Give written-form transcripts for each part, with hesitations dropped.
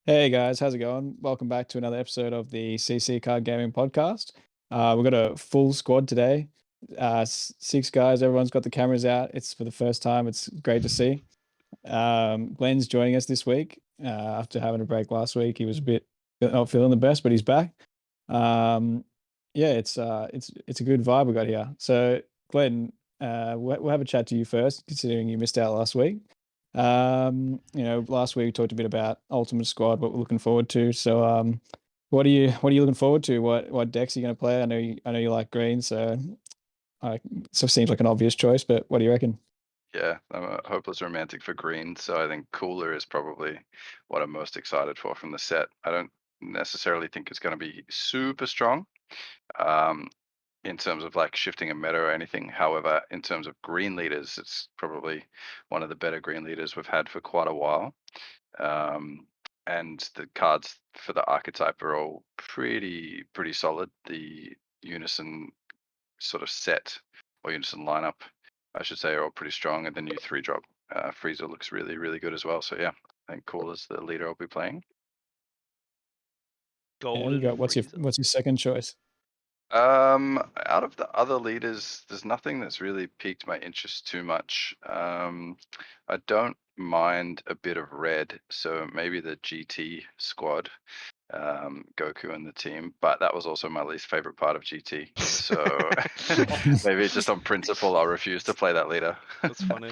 Hey guys, how's it going? Welcome back to another episode of the CC Card Gaming Podcast. We've got a full squad today. Six guys, everyone's got the cameras out. It's for the first time. It's great to see. Glenn's joining us this week after having a break last week. He was a bit not feeling the best, but he's back. Um, yeah, it's a good vibe we got here. So, Glenn, we'll have a chat to you first, considering you missed out last week. Last week we talked a bit about Ultimate Squad, what we're looking forward to. So, what are you looking forward to? What decks are you going to play? I know you like green, so it seems like an obvious choice, but what do you reckon? Yeah, I'm a hopeless romantic for green, so I think cooler is probably what I'm most excited for from the set. I don't necessarily think it's going to be super strong um, in terms of like shifting a meta or anything. However, in terms of green leaders, it's probably one of the better green leaders we've had for quite a while. Um, and the cards for the archetype are all pretty solid. The unison sort of set or unison lineup, I should say, are all pretty strong. And the new 3-drop Freezer looks really good as well. So yeah, I think Cool is the leader I'll be playing. Yeah, you Golden got Freezer. what's your second choice? Out of the other leaders, there's nothing that's really piqued my interest too much. I don't mind a bit of red, so maybe the GT squad, Goku and the team, but that was also my least favorite part of GT. So maybe just on principle, I'll refuse to play that leader. That's funny.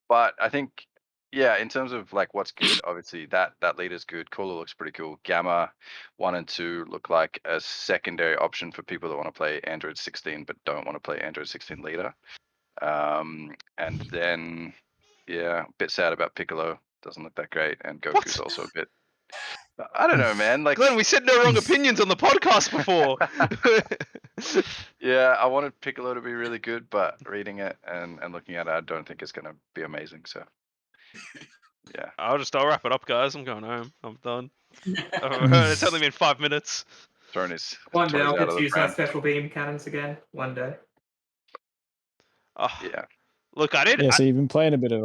But I think, yeah, in terms of like what's good, obviously that leader's good. Cooler looks pretty cool. Gamma 1 and 2 look like a secondary option for people that want to play Android 16 but don't want to play Android 16 leader. And then, yeah, a bit sad about Piccolo. Doesn't look that great, and Goku's What? also a bit. I don't know, man. Like, Glenn, we said no wrong opinions on the podcast before. yeah, I wanted Piccolo to be really good, but reading it and looking at it, I don't think it's going to be amazing. So, yeah. I'll wrap it up, guys. I'm going home. I'm done. It's only been 5 minutes. Throwing his One day toys I'll out get of to the use my pram. special beam cannons again. One day. Oh, Yeah. look, I did. Yeah, so you've been playing a bit of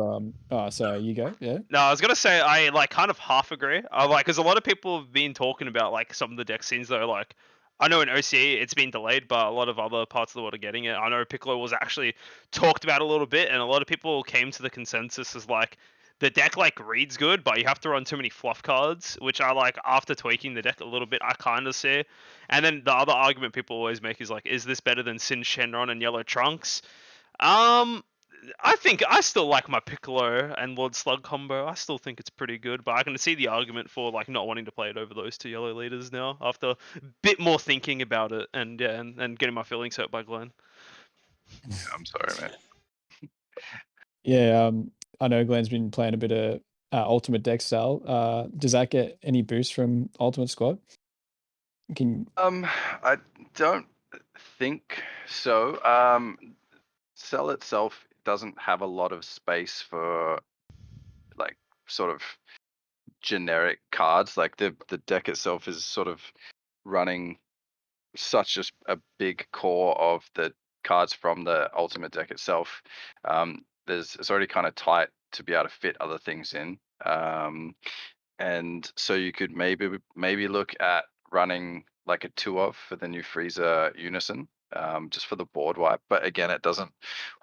Oh, sorry, you go. Yeah. No, I was gonna say I like kind of half agree. I like because a lot of people have been talking about like some of the deck scenes though. Like I know in OCE it's been delayed, but a lot of other parts of the world are getting it. I know Piccolo was actually talked about a little bit, and a lot of people came to the consensus as like the deck like reads good, but you have to run too many fluff cards, which I like after tweaking the deck a little bit, I kind of see. And then the other argument people always make is like, is this better than Sin Shenron and Yellow Trunks? Um, I think I still like my Piccolo and Lord Slug combo. I still think it's pretty good, but I can see the argument for like not wanting to play it over those two yellow leaders now after a bit more thinking about it and yeah, and getting my feelings hurt by Glenn. Yeah, I'm sorry, man. Yeah, I know Glenn's been playing a bit of Ultimate deck style. Does that get any boost from Ultimate Squad? Can I don't think so. Cell itself doesn't have a lot of space for like sort of generic cards. Like the deck itself is sort of running such a big core of the cards from the ultimate deck itself. It's already kind of tight to be able to fit other things in. And so you could maybe look at running like a 2 of for the new Freezer Unison, just for the board wipe. But again, it doesn't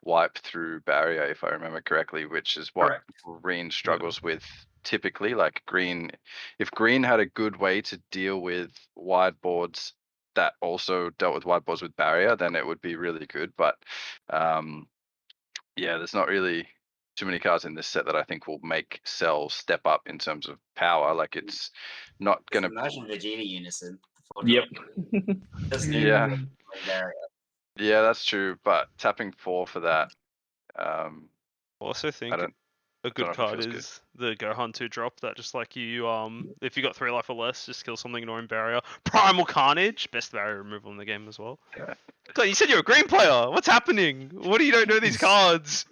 wipe through barrier, if I remember correctly, which is what Correct. green struggles with typically. Like green, if green had a good way to deal with wide boards that also dealt with wide boards with barrier, then it would be really good. But yeah, there's not really too many cards in this set that I think will make Cell step up in terms of power. Like it's not Just gonna. imagine Vegeta Unison. Yep. Just Yeah. barrier. Yeah, that's true. But tapping 4 for that, Also I think don't. a know good if it card feels good. is the Gohan 2 drop that just like you if you got 3 life or less, just kill something ignoring barrier. Primal Carnage, best barrier removal in the game as well. Yeah. Glenn, you said you're a green player. What's happening? What do you don't know these cards?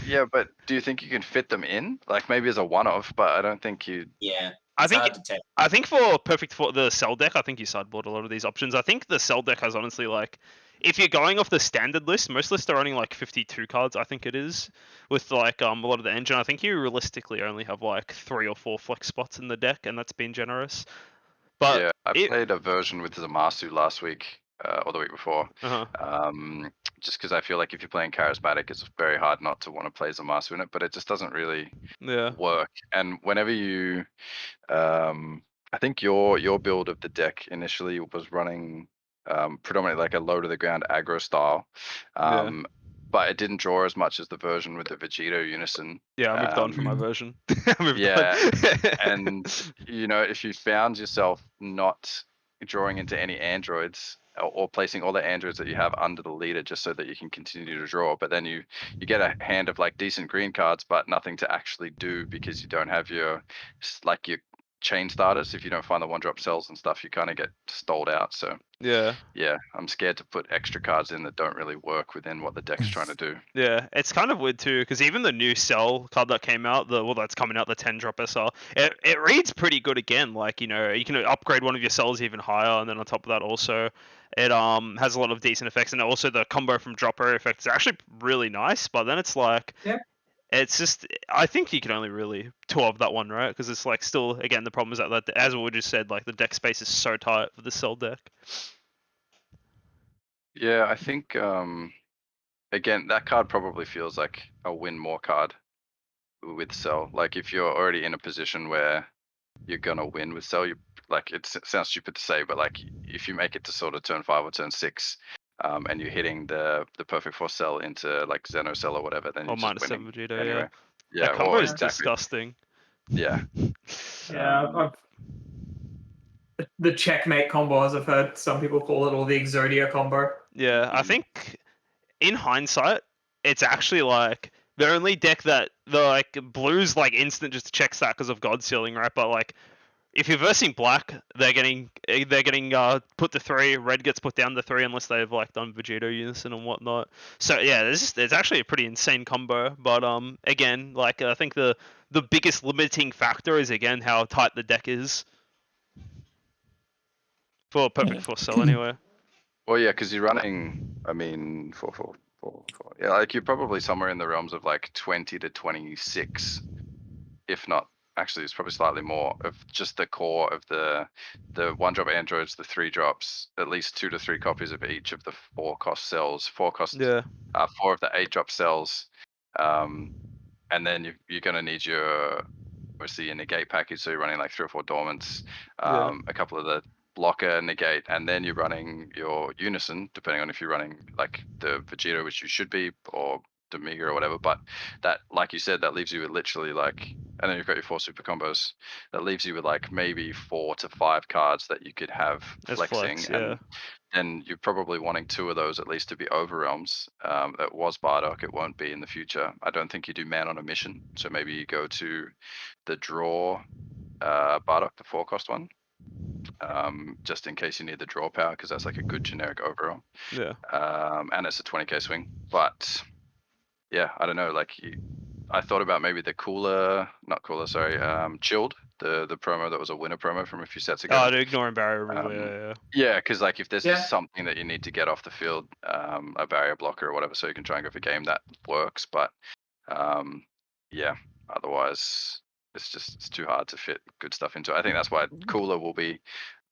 Yeah, but do you think you can fit them in? Like maybe as a one-off, but I don't think you. Yeah. I It's think hard to take. I think for perfect for the cell deck, I think you sideboard a lot of these options. I think the cell deck has honestly like if you're going off the standard list, most lists are running like 52 cards, I think it is, with like a lot of the engine. I think you realistically only have like 3 or 4 flex spots in the deck, and that's been generous. But Yeah, I it, played a version with Zamasu last week, or the week before. uh-huh. Just because I feel like if you're playing charismatic, it's very hard not to want to play Zamasu in it, but it just doesn't really Yeah, work. And whenever you, I think your build of the deck initially was running predominantly like a low to the ground aggro style, yeah, but it didn't draw as much as the version with the Vegito Unison. yeah. I moved on from my Mm. version. I moved Yeah, on. and you know, if you found yourself not drawing into any androids or placing all the androids that you have under the leader just so that you can continue to draw, but then you get a hand of like decent green cards but nothing to actually do because you don't have your like your chain starters. If you don't find the 1-drop cells and stuff, you kind of get stalled out. So Yeah, yeah, I'm scared to put extra cards in that don't really work within what the deck's trying to do. yeah. It's kind of weird too, because even the new cell card that came out, that's coming out, the 10-drop SR, it reads pretty good again. Like, you know, you can upgrade one of your cells even higher, and then on top of that also, it has a lot of decent effects, and also the combo from dropper effect is actually really nice. But then it's like, Yeah. it's just, I think you can only really 12 that one, right? Because it's like still, again, the problem is that as we just said, like the deck space is so tight for the cell deck. Yeah, I think again, that card probably feels like a win more card with Cell. Like if you're already in a position where you're gonna win with Cell, you like it sounds stupid to say, but like if you make it to sort of turn 5 or turn 6, and you're hitting the perfect force Cell into like Xeno Cell or whatever, then Or you're just -7 winning Vegeta, anyway. yeah. Yeah, That combo or is exactly. disgusting. Yeah. Yeah, the checkmate combo, as I've heard some people call it, or the Exodia combo. Yeah, I think in hindsight, it's actually like the only deck that the like blues like instant just checks that because of God Sealing, right? But like if you're versing black, they're getting put to 3. Red gets put down to 3 unless they've like done Vegito Unison and whatnot. So yeah, there's actually a pretty insane combo. But again, like I think the biggest limiting factor is again how tight the deck is for Perfect Force Cell anyway. Well, yeah, because you're running. I mean, 4. Yeah, like you're probably somewhere in the realms of like 20 to 26, if not. Actually, it's probably slightly more of just the core of the 1-drop androids, the 3 drops, at least 2 to 3 copies of each of the 4 cost cells, 4 Yeah, 4 of the 8-drop cells, and then you're gonna need your obviously your negate package, so you're running like 3 or 4 dormants, Yeah. a couple of the blocker negate, and then you're running your unison, depending on if you're running like the Vegeta, which you should be, or Domiga or whatever. But that, like you said, that leaves you with literally like, and then you've got your 4 super combos. That leaves you with like maybe 4 to 5 cards that you could have as flexing, flex, yeah. and you're probably wanting 2 of those at least to be overrealms. That was Bardock. It won't be in the future. I don't think you do man on a mission, so maybe you go to the draw Bardock, the 4-cost one, just in case you need the draw power, because that's like a good generic overall. Yeah. And it's a 20k swing. But yeah, I don't know. Like I thought about maybe the chilled, the promo that was a winner promo from a few sets ago. Oh, the ignoring barrier removal, yeah. Yeah, because like if there's Yeah. just something that you need to get off the field, a barrier blocker or whatever, so you can try and go for game, that works. But yeah, otherwise it's too hard to fit good stuff into it. I think that's why Cooler will be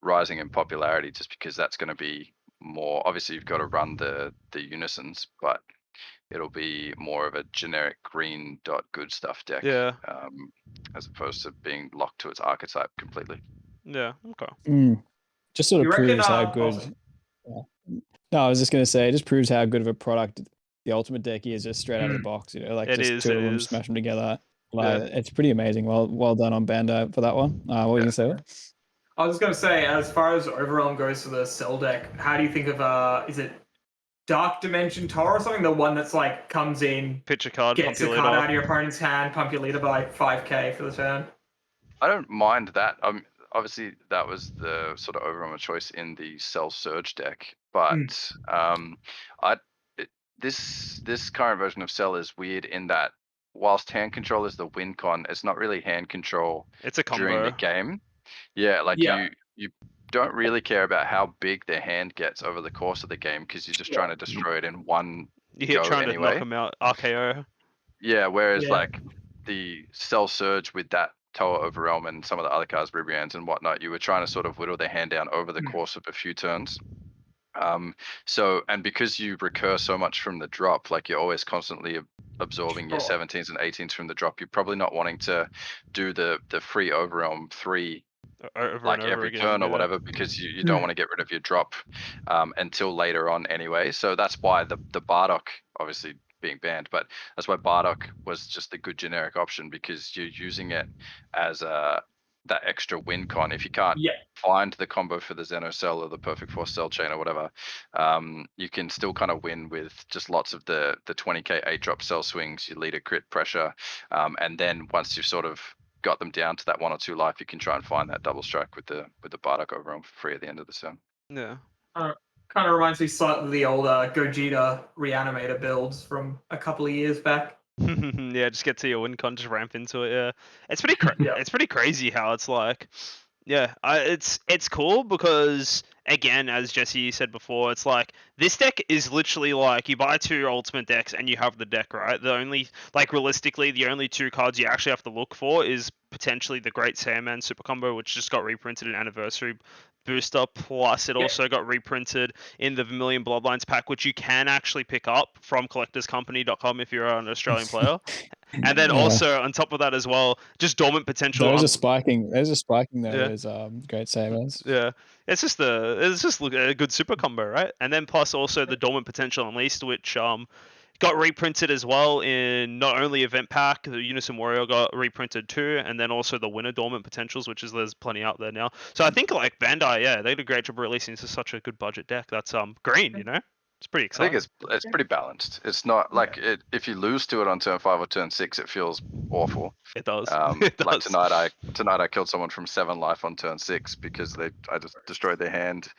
rising in popularity, just because that's going to be more. Obviously, you've got to run the unisons, but it'll be more of a generic green dot good stuff deck, Yeah. as opposed to being locked to its archetype completely. Yeah, okay. Just sort You of reckon, proves how good. also- No, I was just going to say, it just proves how good of a product the Ultimate deck is, just straight out of the box. You know, like It just is, 2 it of them, is. smash them together. Like it's pretty amazing. Well done on Bandai for that one. What were you gonna say? I was going to say, as far as Overwhelm goes for the Cell deck, how do you think of is it Dark Dimension Tor or something? The one that's like comes in, Pitch a card, gets pump a your card leader. out of your opponent's hand, pump your leader by 5k for the turn. I don't mind that. Obviously that was the sort of overall choice in the Cell Surge deck, but this current version of Cell is weird in that whilst hand control is the win con, it's not really hand control It's a during the combo. game. Yeah, like Yeah. you don't really care about how big their hand gets over the course of the game because you're just trying to destroy it in one You're go trying to knock anyway. him out, RKO. Yeah, whereas Yeah. like the Cell Surge with that Tower Overwhelm and some of the other cards, Ribriands and whatnot, you were trying to sort of whittle their hand down over the course of a few turns. So, and because you recur so much from the drop, like you're always constantly absorbing your Sure. 17s and 18s from the drop, you're probably not wanting to do the free Overwhelm 3 Over like and over every again. turn or yeah. whatever because you don't want to get rid of your drop until later on anyway. So that's why the Bardock obviously being banned, but that's why Bardock was just a good generic option because you're using it as that extra win con. If you can't Yeah. find the combo for the Xeno Cell or the Perfect Force Cell Chain or whatever, you can still kind of win with just lots of the 20k 8-drop cell swings, your leader crit pressure, and then once you've sort of got them down to that 1 or 2 life, you can try and find that double strike with the Bardock Overwhelm for free at the end of the turn. Yeah. Kind of reminds me slightly of the old Gogeta Reanimator builds from a couple of years back. Yeah, just get to your win con, just ramp into it. Yeah, it's pretty Yeah. it's pretty crazy how it's like. Yeah, it's cool because again, as Jesse said before, it's like this deck is literally like you buy 2 ultimate decks and you have the deck, right? The only like realistically, the only 2 cards you actually have to look for is potentially the Great Sandman Super Combo, which just got reprinted in Anniversary Booster. Plus, it Yeah. also got reprinted in the Vermilion Bloodlines pack, which you can actually pick up from collectorscompany.com if you're an Australian player. And then Yeah. also on top of that as well, just dormant potential. Those are spiking. Those are spiking though. Yeah. Those great savers. Yeah, it's just a good super combo, right? And then plus also the dormant potential unleashed, which got reprinted as well in not only event pack, the Unison Warrior got reprinted too, and then also the winner dormant potentials, which is there's plenty out there now. So I think like Bandai, yeah, they did a great job releasing such a good budget deck. That's green, you know, it's pretty I think exciting. it's pretty balanced. It's not like if you lose to it on turn 5 or turn 6, it feels awful. It does. It Like does. tonight I killed someone from 7 life on turn 6 because I just destroyed their hand,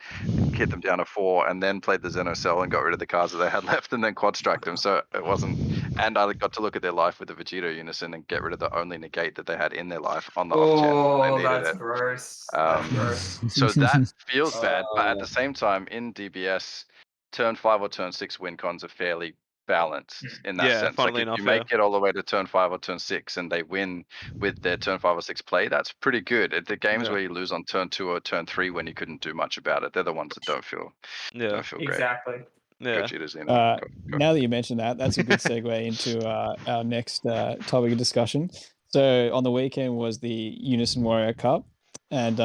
hit them down to 4, and then played the Xeno Cell and got rid of the cards that they had left, and then quad striked them. So it wasn't, and I got to look at their life with the Vegeta Unison and get rid of the only negate that they had in their life on the off chance that they Oh, needed that's it. gross. That's gross. So that feels bad, but at the same time, in DBS, turn 5 or turn 6 win cons are fairly balanced in that Yeah, sense. Like funnily if enough, you make it all the way to turn 5 or turn 6 and they win with their turn 5 or 6 play, that's pretty good. At the games Yeah. where you lose on turn 2 or turn 3 when you couldn't do much about it, they're the ones that don't feel Yeah, great. Exactly. yeah. Gogeta's in. Now that you mentioned that, that's a good segue into our next topic of discussion. So on the weekend was the Unison Warrior Cup, and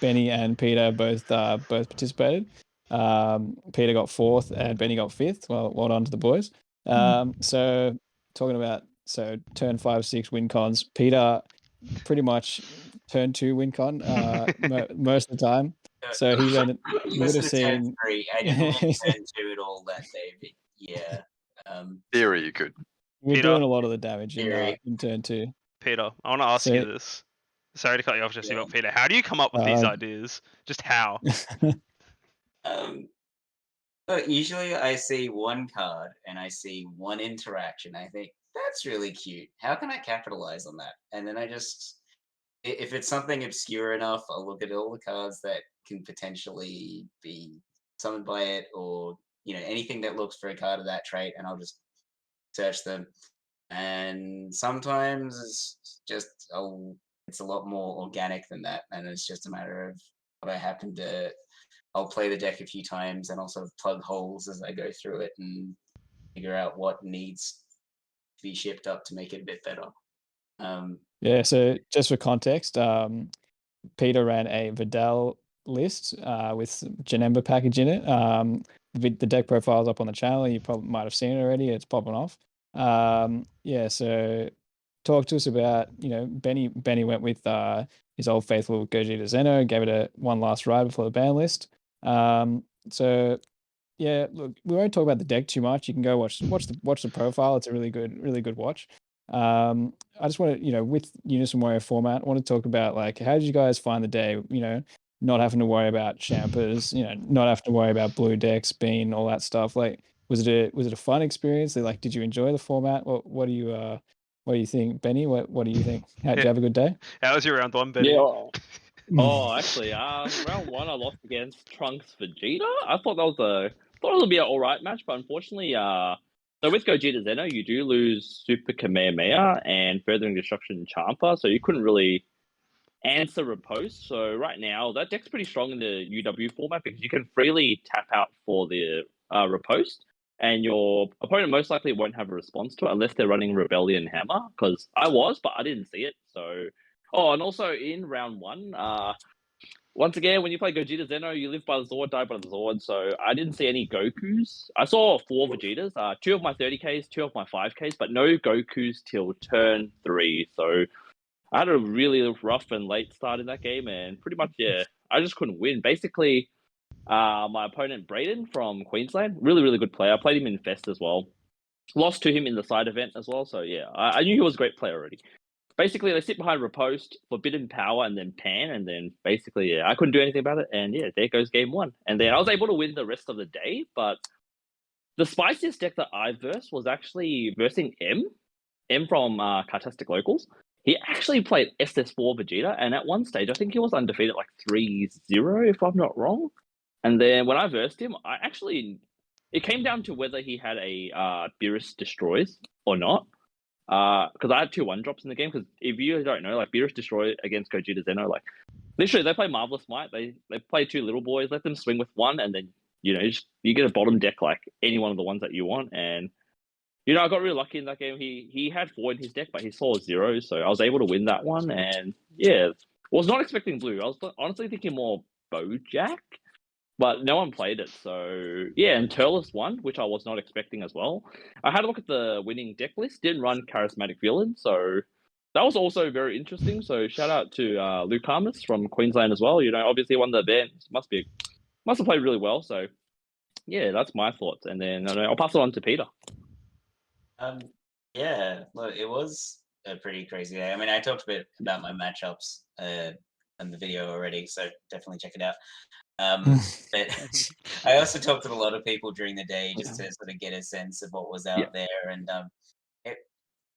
Benny and Peter both participated. Peter got 4th and Benny got 5th. Well done to the boys. So talking about turn 5, 6 win cons. Peter pretty much turn 2 win con most of the time. So he went. You would have seen. 3. I didn't win turn 2 at all that day, but yeah. Theory, you could. We're Peter? doing a lot of the damage Theory. in turn 2. Peter, I want to ask So- you this. Sorry to cut you off, Jesse, Yeah. but Peter, how do you come up with these ideas? Just how? But usually I see one card and I see one interaction. I think that's really cute. How can I capitalize on that? And then I just, if it's something obscure enough, I'll look at all the cards that can potentially be summoned by it, or anything that looks for a card of that trait, and I'll just search them. And sometimes it's just it's a lot more organic than that, and it's just a matter of what I happen to. I'll play the deck a few times and also plug holes as I go through it and figure out what needs to be shipped up to make it a bit better. Yeah, so just for context, Peter ran a Vidal list with Janemba package in it. The deck profile's up on the channel. You probably might have seen it already. It's popping off. Yeah, so talk to us about, Benny went with his old faithful Gogeta Zeno, gave it one last ride before the ban list. So yeah, look, we won't talk about the deck too much. You can go watch the profile. It's a really good watch. I just want to, with Unison Warrior format, I want to talk about like how did you guys find the day? Not having to worry about champers, not having to worry about blue decks, bean, all that stuff. Like, was it a fun experience? Like, did you enjoy the format? What do you think, Benny? What do you think? Did you have a good day? How was your round 1, Benny? Yeah, Oh, actually, round one I lost against Trunks Vegeta. I thought it would be an alright match, but unfortunately, so with Gogeta Zeno, you do lose Super Kamehameha and Furthering Destruction Champa, so you couldn't really answer riposte. So right now, that deck's pretty strong in the UW format because you can freely tap out for the riposte, and your opponent most likely won't have a response to it unless they're running Rebellion Hammer. Because I was, but I didn't see it. So, oh, and also in round one, once again, when you play Gogeta Zeno, you live by the Zord, die by the Zord. So I didn't see any Gokus. I saw 4 Vegetas, 2 of my 30Ks, 2 of my 5Ks, but no Gokus till turn 3. So I had a really rough and late start in that game, and pretty much, yeah, I just couldn't win. Basically, my opponent, Braden from Queensland, really, really good player. I played him in Fest as well. Lost to him in the side event as well, so yeah, I knew he was a great player already. Basically, they sit behind Riposte, Forbidden Power, and then Pan, and then basically, yeah, I couldn't do anything about it, and yeah, there goes game 1. And then I was able to win the rest of the day, but the spiciest deck that I versed was actually versing M from Cartastic Locals. He actually played SS4 Vegeta, and at one stage, I think he was undefeated like 3-0, if I'm not wrong. And then when I versed him, it came down to whether he had a Beerus Destroys or not. Because I had 2 1-drops in the game. Because if you don't know, like Beerus Destroy against Gogeta Zeno, like literally they play Marvelous Might. They play 2 little boys, let them swing with 1, and then you get a bottom deck like any one of the ones that you want. And I got really lucky in that game. He had 4 in his deck, but he saw 0, so I was able to win that one. And yeah, was not expecting blue. I was honestly thinking more Bojack, but no one played it. So yeah, and Turles won, which I was not expecting as well. I had a look at the winning deck list. Didn't run Charismatic Villain, so that was also very interesting. So shout out to Luke Harmus from Queensland as well. Obviously won the event. Must have played really well. So yeah, that's my thoughts. And then I'll pass it on to Peter. Yeah, look, it was a pretty crazy day. I mean, I talked a bit about my matchups in the video already, so definitely check it out. But I also talked to a lot of people during the day just to sort of get a sense of what was out there, and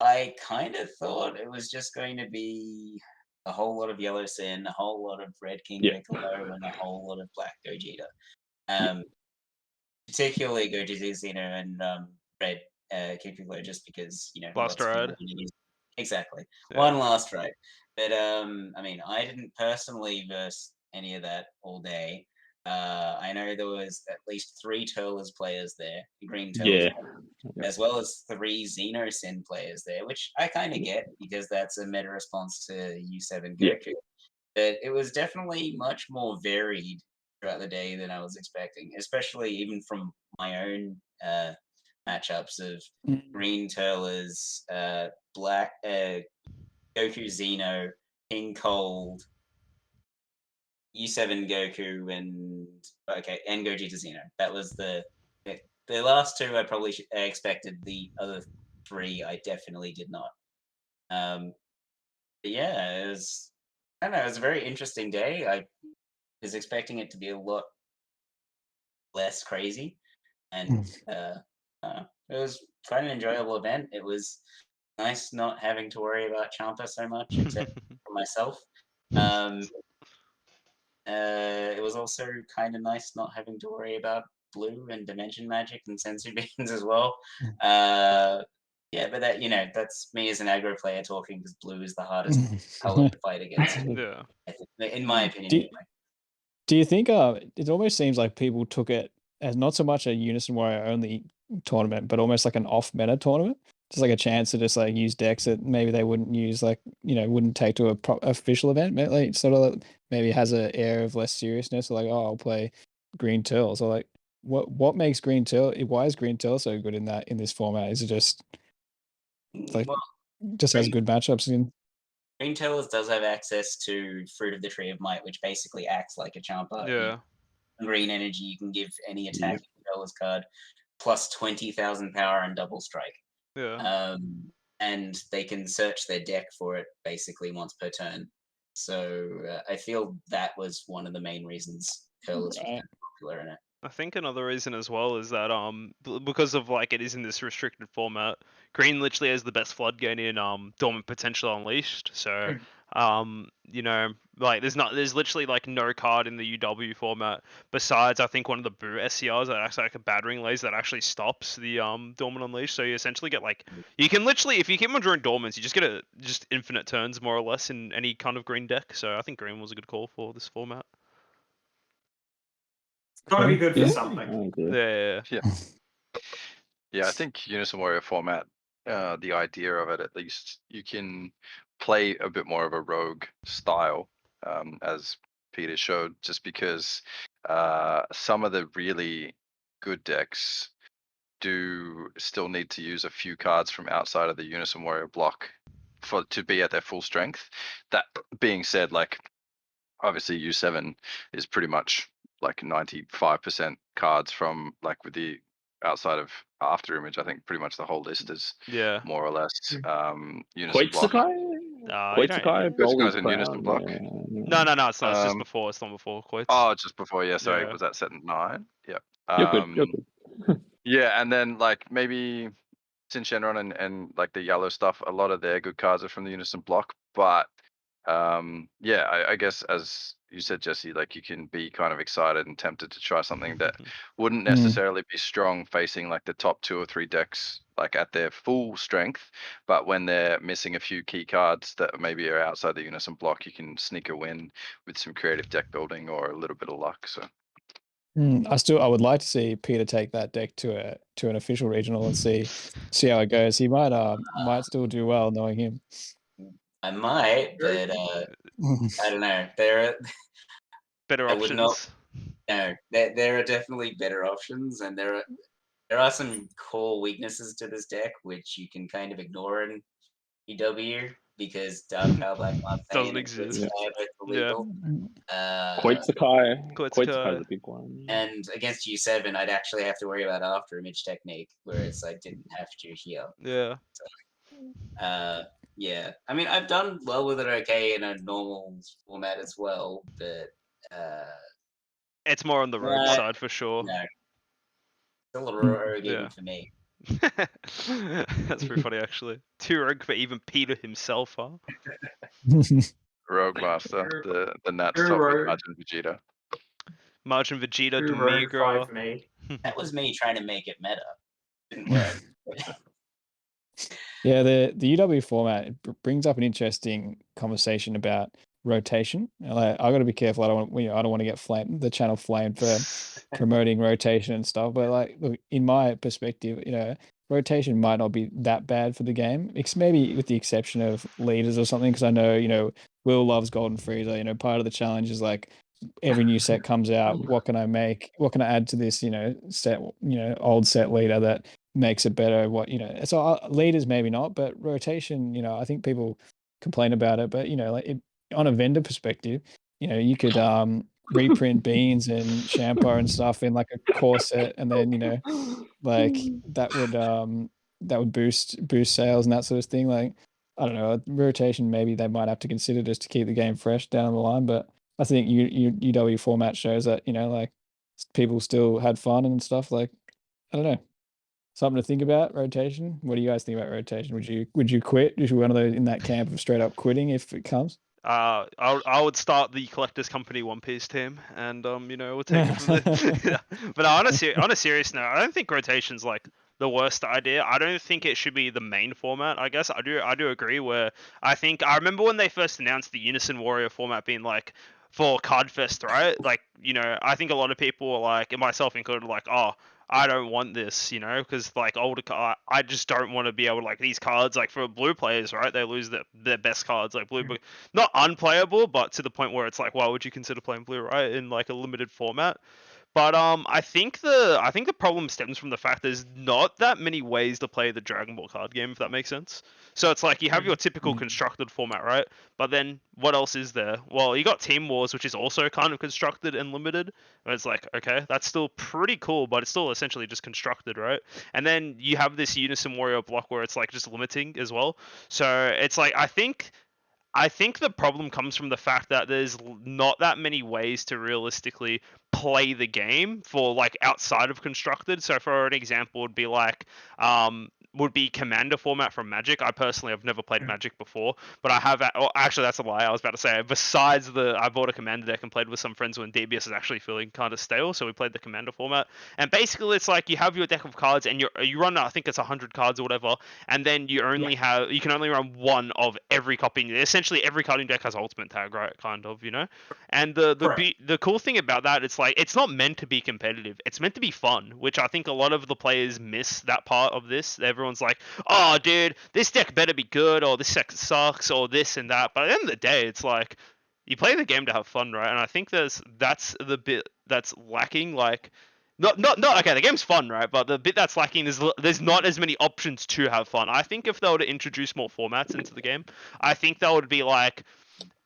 I kind of thought it was just going to be a whole lot of Yellow Sin, a whole lot of Red King Piccolo, and a whole lot of Black Gogeta. Particularly Gogeta Xeno and Red King Piccolo, just because Last ride. Exactly. Yeah. One last ride. But I mean, I didn't personally verse any of that all day. I know there was at least 3 Turles players there, Green Turles, as well as 3 Xenosin players there, which I kind of get because that's a meta response to U7 Goku. But it was definitely much more varied throughout the day than I was expecting, especially even from my own matchups of Green Turles, Black Goku Xeno, King Cold, U7 Goku, and Gogeta Xeno. That was the last 2 I probably expected. The other 3 I definitely did not. But yeah, it was. I don't know. It was a very interesting day. I was expecting it to be a lot less crazy, and it was quite an enjoyable event. It was nice not having to worry about Champa so much, except for myself. It was also kind of nice not having to worry about blue and dimension magic and sensory beans as well. Yeah, but that's me as an aggro player talking, because blue is the hardest color to fight against. Yeah. In my opinion, Do, anyway. do you think it almost seems like people took it as not so much a Unison Warrior only tournament, but almost like an off meta tournament? Just like a chance to just like use decks that maybe they wouldn't use, like, wouldn't take to a official event. Like sort of maybe has an air of less seriousness. Like, oh, I'll play Green Turles. Or like, what makes Green Turtle? Why is Green Turtle so good in this format? Is it just like just has good matchups in? Green Turles does have access to Fruit of the Tree of Might, which basically acts like a Champa. Yeah. Green energy, you can give any attacking Turles card plus 20,000 power and double strike. Yeah. And they can search their deck for it basically once per turn. So I feel that was one of the main reasons Turles was popular in it. I think another reason as well is that because of like it is in this restricted format, green literally has the best floodgate in Dormant Potential Unleashed. So You know, like there's literally like no card in the UW format besides I think one of the Boo SCRs that acts like a battering laser that actually stops the Dormant Unleash. So you essentially get like you can literally, if you keep on drawing Dormants, you just get just infinite turns more or less in any kind of green deck. So I think green was a good call for this format. It's got to be good for Yeah. something. Yeah. Yeah, I think Unison Warrior format, the idea of it at least, you can play a bit more of a rogue style, as Peter showed, just because some of the really good decks do still need to use a few cards from outside of the Unison Warrior block to be at their full strength. That being said, like obviously U7 is pretty much like 95% cards from like with the outside of After Image. I think pretty much the whole list is Yeah. more or less Unison block. Koitsukai? You don't- Koitsukai, Broly Koitsukai's in Unison Crown. block. No, it's not. It's just Um, before. It's not before Quits. Oh, just before, yeah. Sorry, Yeah. was that set 9? Yeah. You're good. You're good. Yeah, and then like maybe Sin Shenron and like the yellow stuff, a lot of their good cards are from the Unison block. But yeah, I guess as you said, Jesse, like you can be kind of excited and tempted to try something that wouldn't necessarily be strong facing like the top 2 or 3 decks like at their full strength, but when they're missing a few key cards that maybe are outside the Unison block, you can sneak a win with some creative deck building or a little bit of luck. So I would like to see Peter take that deck to an official regional and see how it goes. He might still do well knowing him. I might, but I don't know. Better I would options. not. No, there are definitely better options, and there are some core weaknesses to this deck which you can kind of ignore in EW because Dark Power Black Doesn't Marseille and exist. Koitsukai are both illegal. Koitsukai. Koitsukai. Koitsukai is a big one. And against U7, I'd actually have to worry about After Image technique, whereas I didn't have to here. Yeah. Yeah. I mean, I've done well with it okay in a normal format as well, but It's more on the rogue Nah. side for sure. no. Still a rogue Yeah. even for me. That's pretty funny actually. 2 rogue for even Peter himself, huh? Rogue Master, the Nats True top with rogue. Margin Vegeta. Margin Vegeta, True rogue 5 Demigra. for me. That was me trying to make it meta. Didn't work. Yeah, the UW format brings up an interesting conversation about rotation. Like, I got to be careful. I don't want to get the channel flamed for promoting rotation and stuff. But like, look, in my perspective, rotation might not be that bad for the game. It's maybe with the exception of leaders or something. Because I know, Will loves Golden Frieza. Part of the challenge is like every new set comes out. What can I make? What can I add to this? Set. Old set leader that makes it better. So leaders maybe not, but rotation. I think people complain about it, but like on a vendor perspective, you could reprint beans and shampoo and stuff in like a core set, and then like that would boost sales and that sort of thing. Like, I don't know, rotation maybe they might have to consider just to keep the game fresh down the line. But I think UW format shows that like people still had fun and stuff. Like, I don't know, something to think about rotation. What do you guys think about rotation? Would you quit? Is you one of those in that camp of straight up quitting if it comes? I would start the Collectors Company One Piece team, and we'll take it from there. But on a serious note, I don't think rotation's like the worst idea. I don't think it should be the main format. I guess I do agree. Where I remember when they first announced the Unison Warrior format being like for Cardfest, right? Like I think a lot of people were like, and myself included, like, oh, I don't want this, because like I just don't want to be able to, like, these cards, like for blue players, right? They lose their best cards, like blue, not unplayable, but to the point where it's like, why would you consider playing blue, right? In like a limited format. But I think the problem stems from the fact there's not that many ways to play the Dragon Ball card game, if that makes sense. So it's like you have your typical constructed format, right? But then what else is there? Well, you got Team Wars, which is also kind of constructed and limited. And it's like, okay, that's still pretty cool, but it's still essentially just constructed, right? And then you have this Unison Warrior block where it's like just limiting as well. So it's like I think the problem comes from the fact that there's not that many ways to realistically play the game for like outside of constructed. So for an example, would be like would be Commander format from Magic. I personally have never played Magic before, but I have. Actually, that's a lie. I was about to say. Besides I bought a Commander deck and played with some friends when DBS is actually feeling kind of stale, so we played the Commander format. And basically, it's like you have your deck of cards, and you run. I think it's 100 cards or whatever, and then you can only run one of every copy. Essentially, every card in deck has ultimate tag, right? Kind of, And the cool thing about that, it's like it's not meant to be competitive. It's meant to be fun, which I think a lot of the players miss that part of this. Everyone's like, "Oh, dude, this deck better be good," or "This deck sucks," or this and that. But at the end of the day, it's like you play the game to have fun, right? And I think that's the bit that's lacking. Like, not okay. The game's fun, right? But the bit that's lacking is there's not as many options to have fun. I think if they were to introduce more formats into the game, I think that would be like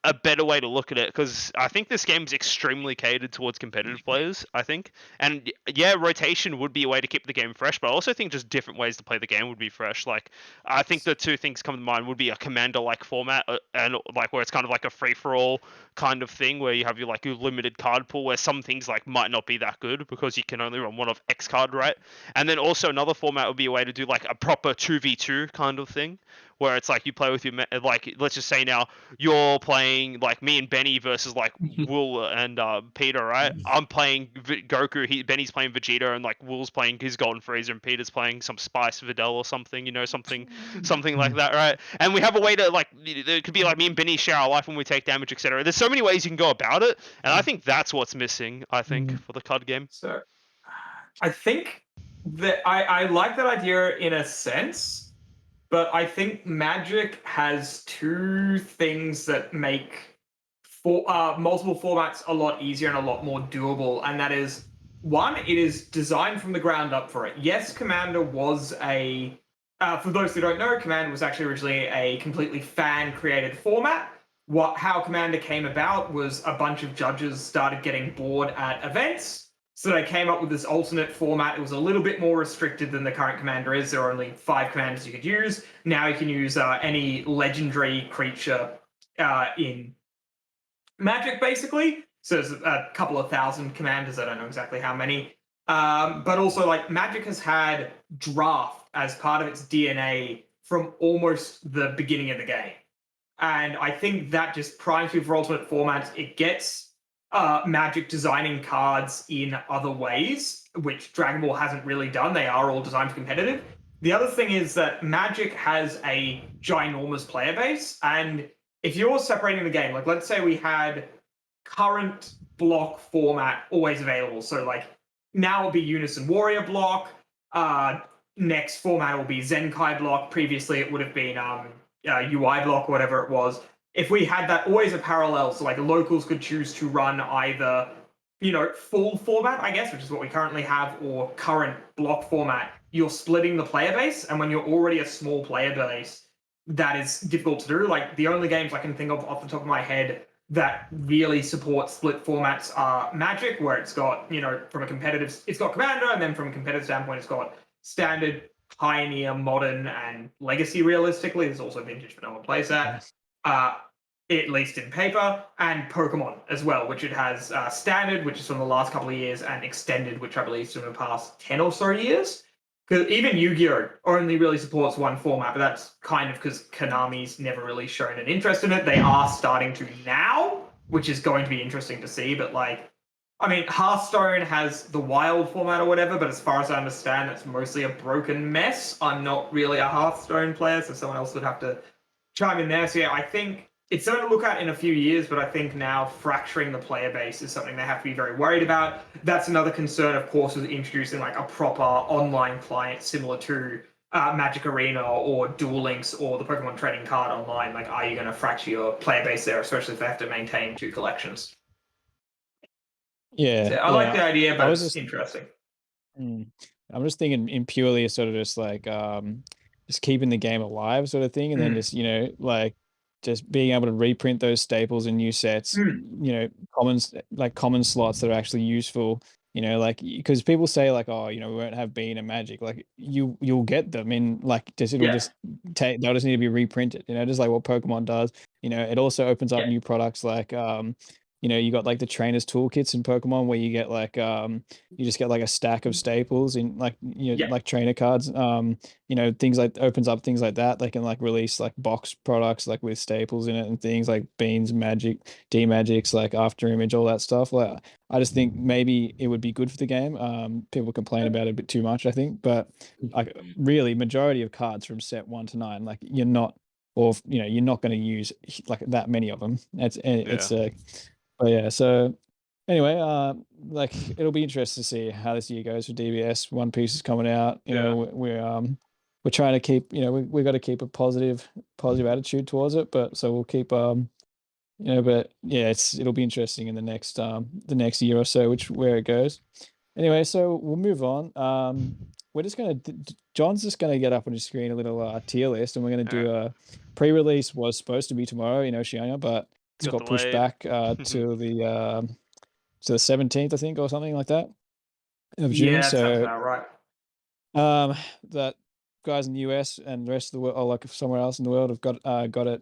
a better way to look at it, because I think this game's extremely catered towards competitive players, I think. And yeah, rotation would be a way to keep the game fresh, but I also think just different ways to play the game would be fresh. Like, I think the two things come to mind would be a Commander-like format, and like where it's kind of like a free-for-all kind of thing, where you have your limited card pool, where some things like might not be that good because you can only run one of X card, right? And then also another format would be a way to do like a proper 2v2 kind of thing, where it's like you play with your like, let's just say now you're playing like me and Benny versus like Will and Peter, right? I'm playing Goku, Benny's playing Vegeta, and like Will's playing his Golden Frieza, and Peter's playing some Spice Videl or something, something like that, right? And we have a way to like, it could be like me and Benny share our life when we take damage, etc. There's so many ways you can go about it, and I think that's what's missing. I think for the card game. So, I think that I like that idea in a sense. But I think Magic has two things that make multiple formats a lot easier and a lot more doable. And that is, one, it is designed from the ground up for it. Yes, Commander was for those who don't know, Commander was actually originally a completely fan-created format. How Commander came about was a bunch of judges started getting bored at events. So they came up with this alternate format. It was a little bit more restricted than the current Commander is. There are only 5 commanders you could use. Now you can use any legendary creature in Magic, basically. So there's a couple of thousand commanders. I don't know exactly how many. But also, like, Magic has had draft as part of its DNA from almost the beginning of the game. And I think that just primes you for alternate formats. It gets Magic designing cards in other ways, which Dragon Ball hasn't really done. They are all designed for competitive. The other thing is that Magic has a ginormous player base, and if you're separating the game, like let's say we had current block format always available, so like now it'll be Unison Warrior block, next format will be Zenkai block, previously it would have been UI block, whatever it was. If we had that always a parallel, so like locals could choose to run either, full format, I guess, which is what we currently have, or current block format, you're splitting the player base. And when you're already a small player base, that is difficult to do. Like the only games I can think of off the top of my head that really support split formats are Magic, where it's got, from a competitive, it's got Commander, and then from a competitive standpoint, it's got Standard, Pioneer, Modern, and Legacy, realistically. There's also Vintage, but no one plays that. At least in paper, and Pokemon as well, which it has Standard, which is from the last couple of years, and Extended, which I believe is from the past 10 or so years. Because even Yu-Gi-Oh! Only really supports one format, but that's kind of because Konami's never really shown an interest in it. They are starting to now, which is going to be interesting to see, but Hearthstone has the Wild format or whatever, but as far as I understand, it's mostly a broken mess. I'm not really a Hearthstone player, so someone else would have to chime in there. So yeah, I think it's something to look at in a few years, but I think now fracturing the player base is something they have to be very worried about. That's another concern, of course, with introducing like a proper online client similar to Magic Arena or Duel Links or the Pokemon Trading Card Online. Like, are you going to fracture your player base there, especially if they have to maintain 2 collections? Yeah, So I like the idea, but was it's just- interesting. I'm just thinking in purely sort of just like just keeping the game alive sort of thing, and then just just being able to reprint those staples in new sets, common slots that are actually useful, like, because people say like, oh, we won't have Bean and Magic, like you'll get them in like they'll just need to be reprinted, just like what Pokemon does. It also opens up new products like you got like the trainers toolkits in Pokemon where you get like you just get like a stack of staples in like Yeah. like trainer cards. Things like opens up things like that. They can like release like box products like with staples in it and things like beans, magic, D-Magics, like after image, all that stuff. Like I just think maybe it would be good for the game. People complain about it a bit too much, I think, but like really majority of cards from set 1 to 9, like you're not going to use like that many of them. But yeah, so anyway, like it'll be interesting to see how this year goes for DBS. One Piece is coming out. We're trying to keep, we got to keep a positive attitude towards it. But so we'll keep but yeah, it'll be interesting in the next year or so, where it goes. Anyway, so we'll move on. We're just gonna John's just gonna get up on his screen a little tier list, and we're gonna do a pre-release was supposed to be tomorrow in Oceania, but it's got pushed back to the 17th, I think, or something like that of June. Yeah, that sounds about right. That guys in the US and the rest of the world, or like somewhere else in the world, have got it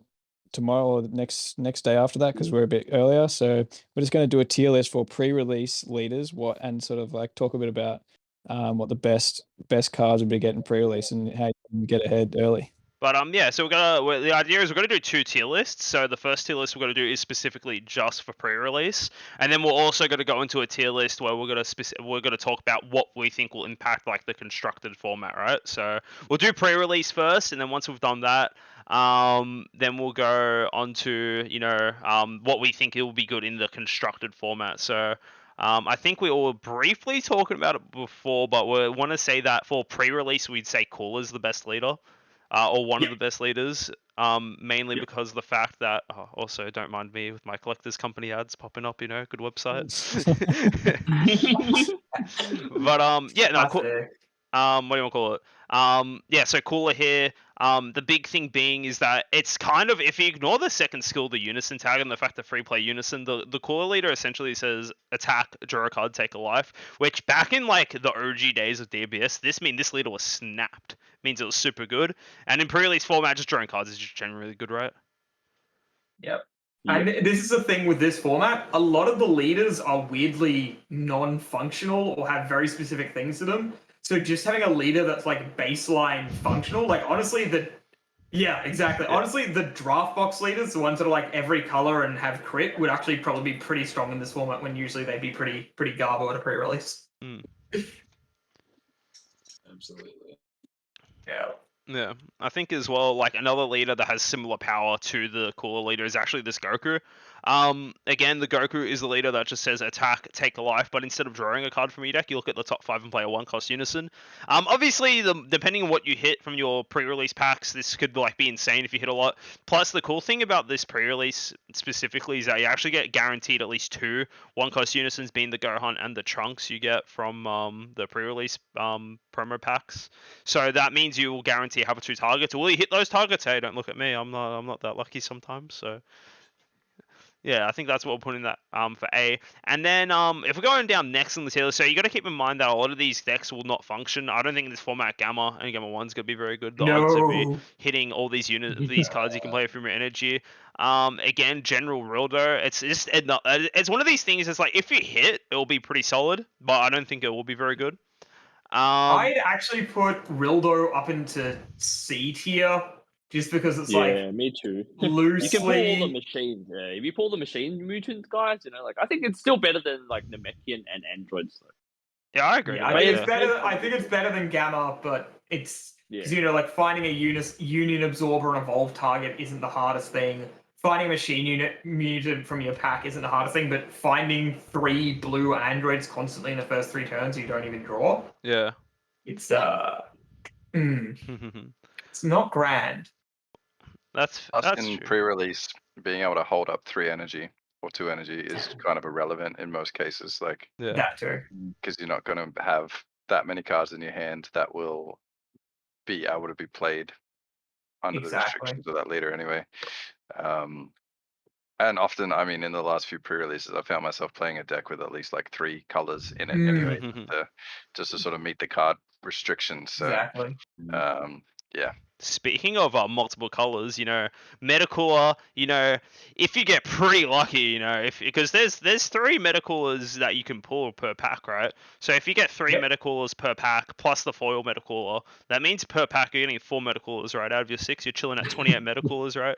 tomorrow or the next day after that because we're a bit earlier. So we're just going to do a tier list for pre-release leaders, and sort of like talk a bit about what the best cards would be getting pre-release and how you can get ahead early. But yeah, so the idea is we're gonna do 2 tier lists. So the first tier list we're gonna do is specifically just for pre-release, and then we're also gonna go into a tier list where we're gonna talk about what we think will impact like the constructed format, right? So we'll do pre-release first, and then once we've done that, then we'll go on to what we think it will be good in the constructed format. So I think we were briefly talking about it before, but we want to say that for pre-release we'd say Cooler's the best leader. Or one of the best leaders, mainly because of the fact that, also don't mind me with my collector's company ads popping up, good website. But yeah, no, what do you want to call it? Yeah, so Cooler here. The big thing being is that it's kind of, if you ignore the second skill, the Unison tag, and the fact that free play Unison, the Cooler leader essentially says attack, draw a card, take a life, which back in like the OG days of DBS, this leader was snapped. Means it was super good. And in pre-release format, just drawing cards is just generally good, right? Yep. And this is the thing with this format. A lot of the leaders are weirdly non-functional or have very specific things to them. So just having a leader that's like baseline functional, like honestly, exactly. Yeah. Honestly, the draft box leaders, the ones that are like every color and have crit, would actually probably be pretty strong in this format when usually they'd be pretty garbo at a pre-release. Absolutely. Yeah. Yeah, I think as well, like another leader that has similar power to the Cooler leader is actually this Goku. Again, the Goku is the leader that just says attack, take a life, but instead of drawing a card from your deck, you look at the top 5 and play a 1-cost Unison. Obviously, depending on what you hit from your pre-release packs, this could like be insane if you hit a lot. Plus, the cool thing about this pre-release specifically is that you actually get guaranteed at least 2 1-cost Unisons, being the Gohan and the Trunks you get from the pre-release promo packs. So that means you will guarantee have 2 targets. Will you hit those targets? Hey, don't look at me. I'm not that lucky sometimes. So yeah, I think that's what we're putting that for A. And then if we're going down next on the tier list, so you got to keep in mind that a lot of these decks will not function. I don't think in this format Gamma and Gamma 1's going to be very good. The odds of you hitting all these these cards you can play from your energy. Again, General Rildo, it's one of these things. It's like if you hit, it will be pretty solid, but I don't think it will be very good. I'd actually put Rildo up into C tier just because it's like me too. Loosely, you can pull all the machines. If you pull the machine mutants, guys, like I think it's still better than like Namekian and androids. Yeah, I agree. Yeah, I think it's better than Gamma, but it's because like finding a union absorber and evolve target isn't the hardest thing. Finding a machine mutant from your pack isn't the hardest thing, but finding 3 blue androids constantly in the first 3 turns you don't even draw. Yeah. It's it's not grand. That's in true. pre-release, being able to hold up 3 energy or 2 energy is kind of irrelevant in most cases. Like that too, because you're not going to have that many cards in your hand that will be able to be played under the restrictions of that leader anyway. And often, I mean, in the last few pre-releases, I found myself playing a deck with at least like 3 colors in it anyway, just to sort of meet the card restrictions. So, exactly. yeah, speaking of multiple colors, Metacoolor, if you get pretty lucky, because there's 3 Metacoolors that you can pull per pack, right? So if you get 3 Yep. Metacoolors per pack plus the foil Metacooler, that means per pack you're getting 4 Metacoolers, right? Out of your 6, you're chilling at 28 Metacoolers, right?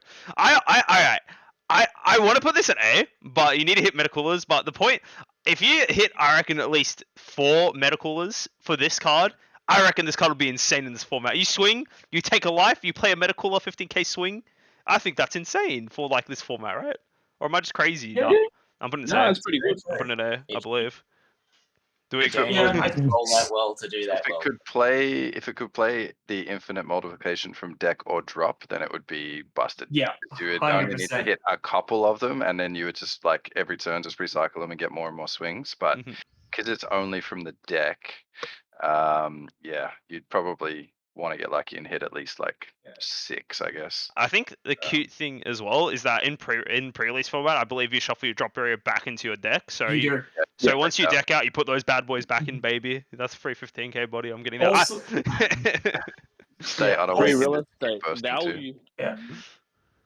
I want to put this at A, but you need to hit Metacoolers. But the point, if you hit, I reckon, at least 4 Metacoolers for this card, I reckon this card will be insane in this format. You swing, you take a life, you play a Metacooler 15k swing. I think that's insane for like this format, right? Or am I just crazy? Yeah. No, I'm putting it No, A. it's pretty good. I'm putting it A, I believe. Do we If agree? it Yeah, was- I- roll that well to do that If it well. could play the infinite multiplication from deck or drop, then it would be busted. Yeah, You would only need to 100%. hit a couple of them, and then you would just like every turn just recycle them and get more and more swings. But Mhm. because it's only from the deck, yeah, you'd probably want to get lucky and hit at least like 6, I guess. I think the cute thing as well is that in pre-release format, I believe you shuffle your drop barrier back into your deck. So You do. So Yeah, once you yeah. deck out, you put those bad boys back in, baby. That's free 15k body. I'm getting that. Also- Stay Yeah, otherwise. Pretty also- realistic burst into. value. Yeah.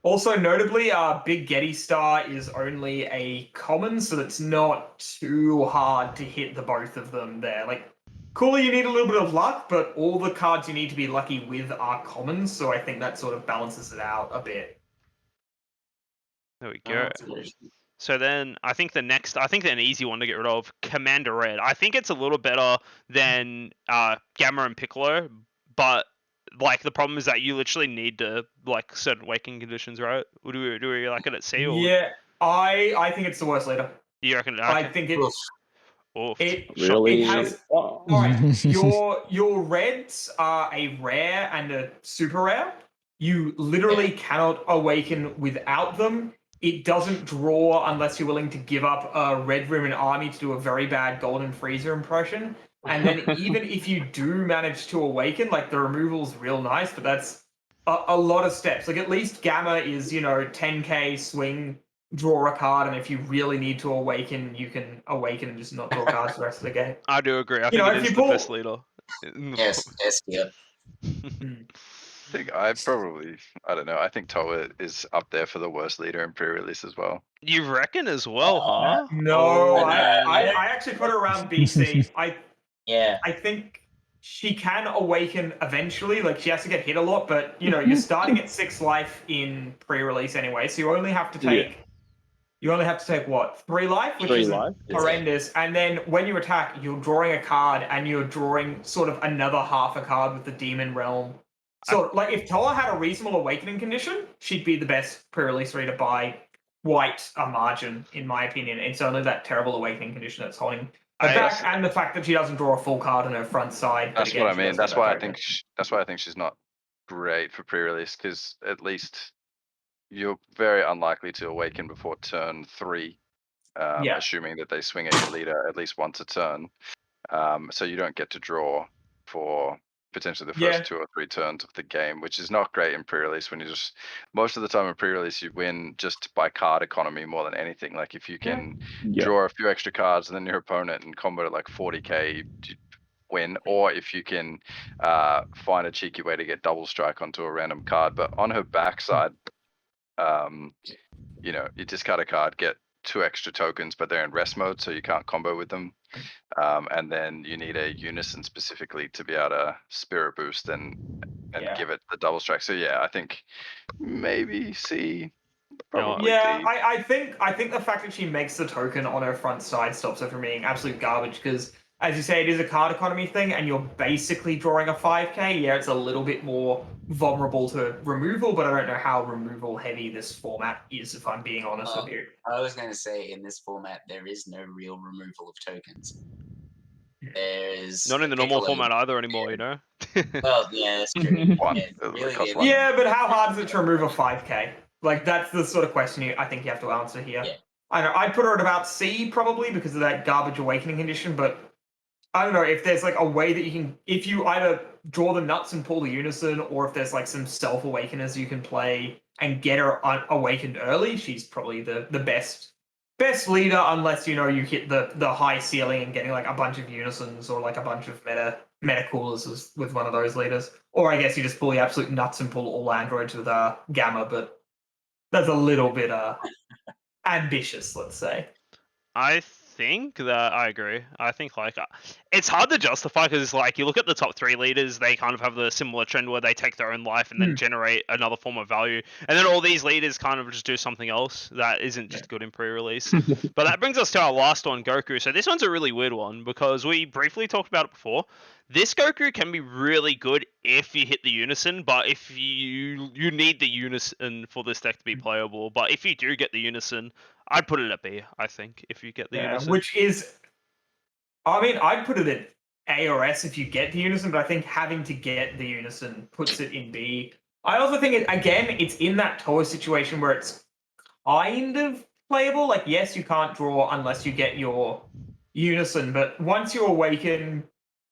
Also, notably, Big Getty Star is only a common, so it's not too hard to hit the both of them there. Like, Cooler, you need a little bit of luck, but all the cards you need to be lucky with are commons, so I think that sort of balances it out a bit. There we Oh, go. that's good. So then I think an easy one to get rid of, Commander Red. I think it's a little better than Gamma and Piccolo, but like the problem is that you literally need to like certain waking conditions, right? Or do we like it at C or Yeah, I think it's the worst leader. you reckon? I think it Oof. Oof. it Really? it has. Oh. All right, your reds are a rare and a super rare. You literally cannot awaken without them. It doesn't draw unless you're willing to give up a red ribbon army to do a very bad golden freezer impression. And then even if you do manage to awaken, like the removal's real nice, but that's a lot of steps. Like at least Gamma is 10k swing, draw a card, and if you really need to awaken, you can awaken and just not draw cards the rest of the game. I do agree. I You think know, it if is you the pull- best leader. Yes, yep. I think I don't know. I think Toa is up there for the worst leader in pre-release as well. You reckon as well, huh? No, Oh, I actually put her around BC. Yeah. I think she can awaken eventually. Like she has to get hit a lot, but you're starting at 6 life in pre-release anyway, so you only have to take. You only have to take what? 3 life, which 3 is life. horrendous. And then when you attack, you're drawing a card, and you're drawing sort of another half a card with the Demon Realm. So, like, if Toa had a reasonable awakening condition, she'd be the best pre-release reader by quite a margin, in my opinion. It's only that terrible awakening condition that's holding her back, and the fact that she doesn't draw a full card on her front side. That's again, what I she mean. does That's have why I that think. That's why I think she's not great for pre-release, because at least you're very unlikely to awaken before turn 3, Yeah. assuming that they swing at your leader at least once a turn. So you don't get to draw for potentially the first Yeah. 2 or 3 turns of the game, which is not great in pre-release. When you just most of the time in pre-release you win just by card economy more than anything. Like if you can Yeah. draw a few extra cards and then your opponent and combo at like 40k, you win. Or if you can find a cheeky way to get double strike onto a random card. But on her backside, you discard a card, get 2 extra tokens, but they're in rest mode, so you can't combo with them. And then you need a unison specifically to be able to spirit boost and Yeah. give it the double strike. So yeah, I think maybe C, probably Yeah, D. I think the fact that she makes the token on her front side stops her from being absolute garbage, because as you say, it is a card economy thing, and you're basically drawing a 5k. Yeah, it's a little bit more vulnerable to removal, but I don't know how removal heavy this format is, if I'm being honest with you. I was going to say, in this format, there is no real removal of tokens. There's Not in the normal format either anymore, Well, yeah, that's true. One. Yeah, It really, costs the- one. Yeah, but how hard is it to remove a 5k? Like, that's the sort of question I think you have to answer here. Yeah. I know, I'd put her at about C, probably, because of that garbage awakening condition, but I don't know if there's like a way that you can, if you either draw the nuts and pull the unison, or if there's like some self-awakeners you can play and get her awakened early, she's probably the best leader, unless you hit the high ceiling and getting like a bunch of unisons or like a bunch of meta meta coolers with one of those leaders. Or I guess you just pull the absolute nuts and pull all androids with Gamma, but that's a little bit ambitious, let's say. I think that I agree. I think like it's hard to justify because like you look at the top 3 leaders, they kind of have the similar trend where they take their own life and then generate another form of value, and then all these leaders kind of just do something else that isn't just good in pre-release. But that brings us to our last one, Goku. So this one's a really weird one because we briefly talked about it before. This Goku can be really good if you hit the unison, but if you need the unison for this deck to be playable. But if you do get the unison, I'd put it at B, I think, if you get the unison. Which is, I mean, I'd put it at A or S if you get the unison, but I think having to get the unison puts it in B. I also think, again, it's in that Toa situation where it's kind of playable. Like, yes, you can't draw unless you get your unison, but once you awaken,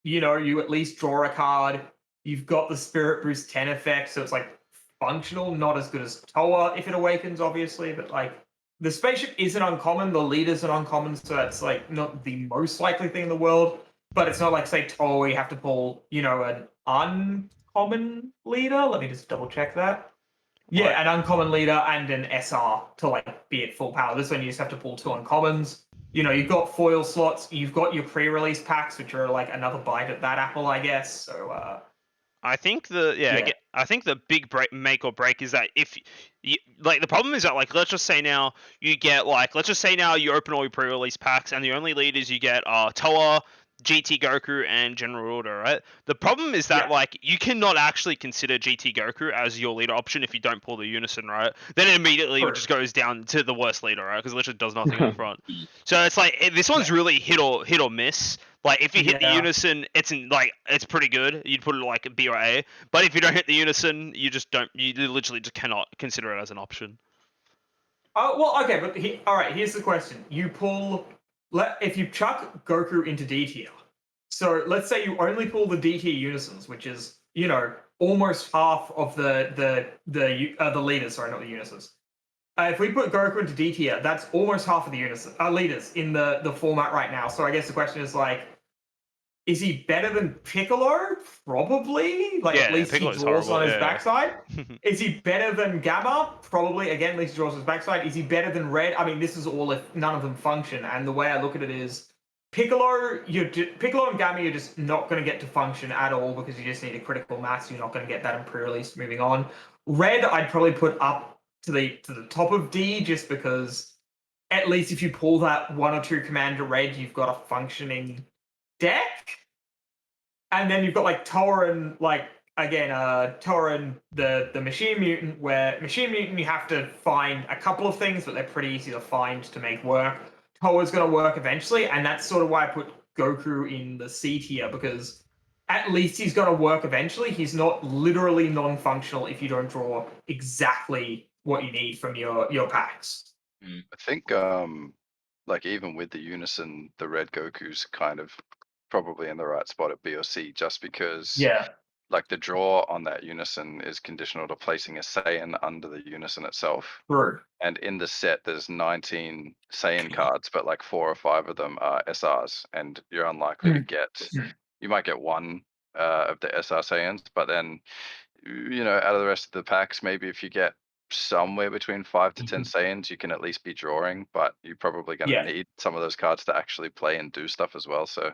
you know, you at least draw a card. You've got the Spirit Boost 10 effect, so it's like functional, not as good as Toa if it awakens, obviously, but like the spaceship isn't uncommon, the leader's an uncommon, so that's like not the most likely thing in the world. But it's not like, say, Toa, where you have to pull, you know, an uncommon leader. Let me just double check that. Yeah, an uncommon leader and an SR to like be at full power. This one you just have to pull 2 uncommons. You know, you've got foil slots, you've got your pre-release packs, which are like another bite at that apple, I guess. So I think I think the big make or break is that if you, like the problem is that like let's just say now you get like let's just say now you open all your pre-release packs and the only leaders you get are Toa, GT Goku, and General Order, right? The problem is that like you cannot actually consider GT Goku as your leader option if you don't pull the unison, right? Then it immediately just goes down to the worst leader, right? Because it literally does nothing in front. So it's like this one's really hit or miss. Like if you hit the unison, it's pretty good. You'd put it like a B or A. But if you don't hit the unison, you just don't. You literally just cannot consider it as an option. well, okay, but all right. Here's the question: you pull, if you chuck Goku into D tier. So let's say you only pull the D tier unisons, which is almost half of the leaders. Sorry, not the unisons. If we put Goku into D tier, that's almost half of the leaders in the format right now. So I guess the question is like, is he better than Piccolo? Probably. Like at least Piccolo's he draws on his backside. Is he better than Gamma? Probably. Again, at least he draws on his backside. Is he better than Red? I mean, this is all if none of them function. And the way I look at it is, Piccolo and Gamma, you're just not going to get to function at all because you just need a critical mass. You're not going to get that in pre-release. Moving on. Red, I'd probably put up to the top of D just because at least if you pull that 1 or 2 Commander Red, you've got a functioning deck. And then you've got like Toa and Toa and the Machine Mutant, where Machine Mutant you have to find a couple of things, but they're pretty easy to find to make work. Toa's going to work eventually, and that's sort of why I put Goku in the C tier, because at least he's going to work eventually. He's not literally non-functional if you don't draw exactly what you need from your packs. I think like even with the unison, the red Goku's kind of probably in the right spot at B or C, just because like the draw on that unison is conditional to placing a Saiyan under the unison itself. True. And in the set, there's 19 Saiyan cards, but like 4 or 5 of them are SRs, and you're unlikely to get. You might get 1 of the SR Saiyans, but then out of the rest of the packs, maybe if you get somewhere between 5 to 10 Saiyans, you can at least be drawing, but you're probably going to need some of those cards to actually play and do stuff as well. So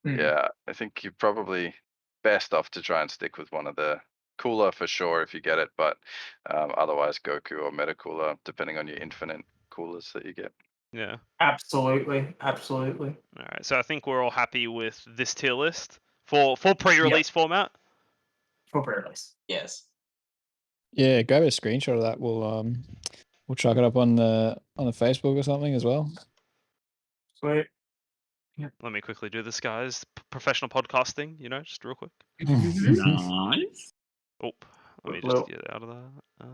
yeah, I think you're probably best off to try and stick with one of the cooler for sure if you get it, but otherwise Goku or Meta Cooler, depending on your infinite coolers that you get. Yeah. Absolutely. All right, so I think we're all happy with this tier list for pre-release format. For pre-release. Yes. Yeah, grab a screenshot of that. We'll chuck it up on the Facebook or something as well. Sweet. Let me quickly do this, guys. Professional podcasting, just real quick. Nice. Oh, let me just get out of that.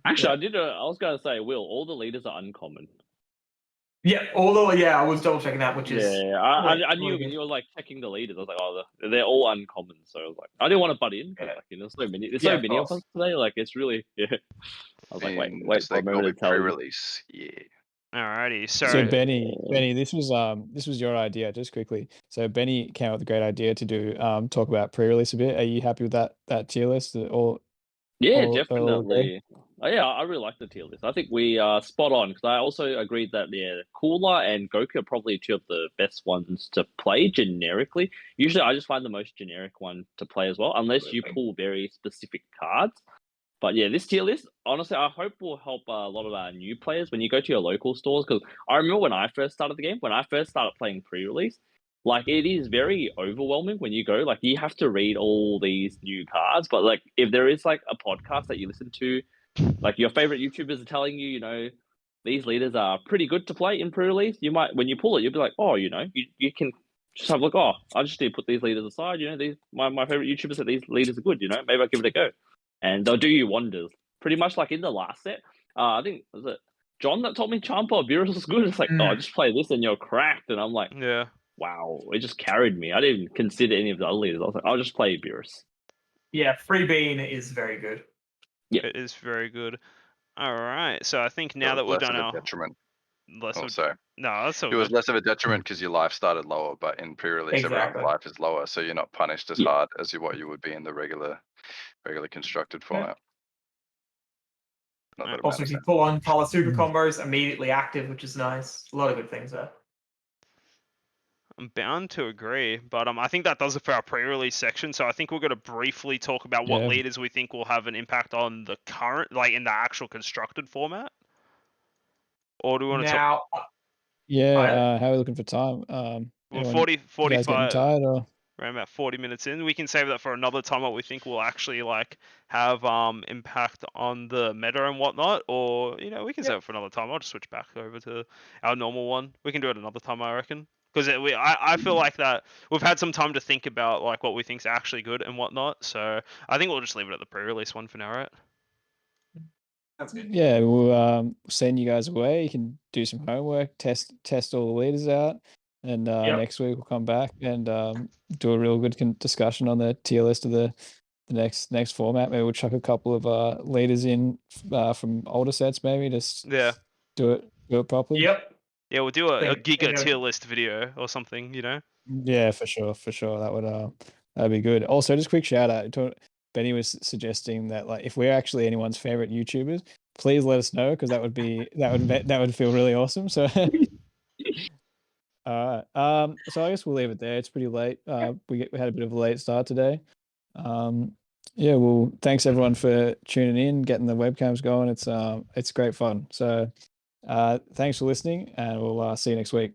Actually, I was going to say, Will, all the leaders are uncommon. Yeah, I was double checking that, which is I knew you were like checking the leaders. I was like, oh, they're all uncommon. So I was like, I didn't want to butt in, but there's so many of us today. Like it's really I was like, wait for a moment to tell you. Pre-release, yeah. Alrighty. So So Benny, this was your idea, just quickly. So Benny came up with a great idea to do talk about pre-release a bit. Are you happy with that tier list? Or Yeah, all agree? definitely. Yeah, I really like the tier list. I think we are spot on because I also agreed that Cooler and Goku are probably two of the best ones to play generically. Usually, I just find the most generic one to play as well, unless you pull very specific cards. But yeah, this tier list, honestly, I hope will help a lot of our new players when you go to your local stores. Because I remember when I first started the game, when I first started playing pre-release, like it is very overwhelming when you go. Like you have to read all these new cards, but like if there is like a podcast that you listen to, like your favorite YouTubers are telling you, these leaders are pretty good to play in pre-release. You might, when you pull it, you'll be like, oh, you can just have a look. Oh, I just need to put these leaders aside. These my favorite YouTubers said these leaders are good. Maybe I'll give it a go, and they'll do you wonders. Pretty much like in the last set, I think was it John that told me Champa or Beerus was good. It's like, oh, just play this and you're cracked. And I'm like, yeah. wow, it just carried me. I didn't even consider any of the other leaders. I was like, I'll just play Beerus. Yeah, Free Bean is very good. Yeah. It is very good. All right. So I think now It that was we've less done of a our detriment. less of Also, no, that's all it was good. less of a detriment because your life started lower, but in pre-release, everyone's Exactly. life is lower, so you're not punished as Yeah. hard as what you would be in the regular constructed format. Not that it Also, matters if you now. pull on Pala Super combos, immediately active, which is nice. A lot of good things there. I'm bound to agree, but I think that does it for our pre-release section. So I think we're going to briefly talk about what Yeah. leaders we think will have an impact on the current, like in the actual constructed format. Or do we want to talk? Now, Yeah, how are we looking for time? We're Anyone, you guys getting 45, tired or? around about 40 minutes in. We can save that for another time. What we think will actually like have impact on the meta and whatnot, or we can save it for another time. I'll just switch back over to our normal one. We can do it another time, I reckon. Because I feel like that we've had some time to think about like what we think's actually good and whatnot. So I think we'll just leave it at the pre-release one for now, right? That's good. Yeah, we'll send you guys away. You can do some homework, test all the leaders out, and next week we'll come back and do a real good discussion on the tier list of the next format. Maybe we'll chuck a couple of leaders in from older sets, maybe just Yeah. do it properly. Yep. Yeah, we'll do a Think- giga think of- tier list video or something. Yeah, for sure. That'd be good. Also, just quick shout out to Benny was suggesting that like if we're actually anyone's favorite YouTubers, please let us know because that would feel really awesome. So, all right. So I guess we'll leave it there. It's pretty late. We had a bit of a late start today. Yeah. Well, thanks everyone for tuning in, getting the webcams going. It's great fun. So, thanks for listening, and we'll see you next week.